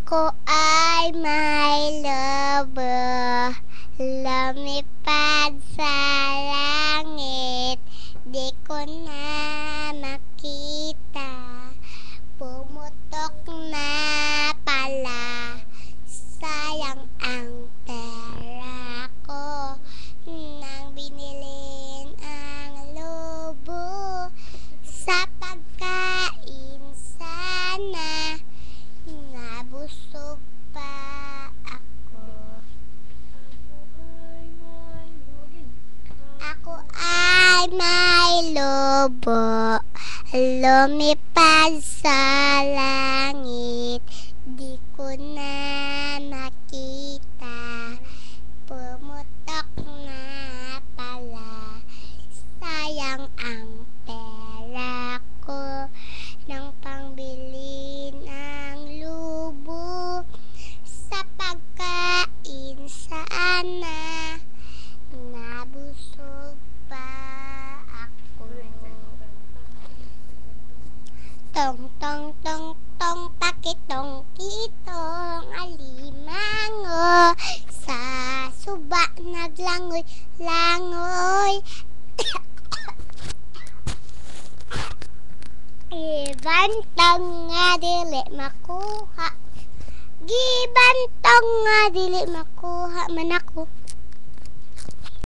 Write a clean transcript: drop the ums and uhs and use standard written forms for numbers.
Ako ay may lobo, lumipad sa langit, di ko na makita, pumutok na pala, sayang ang pera ko, nang binilin ang lobo, sa pagkain sana, nabusog pa ako. Ako ay may lobo, lumipad sa langit, di ko na makita, pumutok na pala, sayang ang pera ko, nang pangbilin ang lubo, sa pagkain sana, nabusog pa ako. Tong tong tong tong pakitong kitong alimango, sa suba naglangoy langoy. Gibantong nga dili makuha, gibantong nga dili makuha man ako.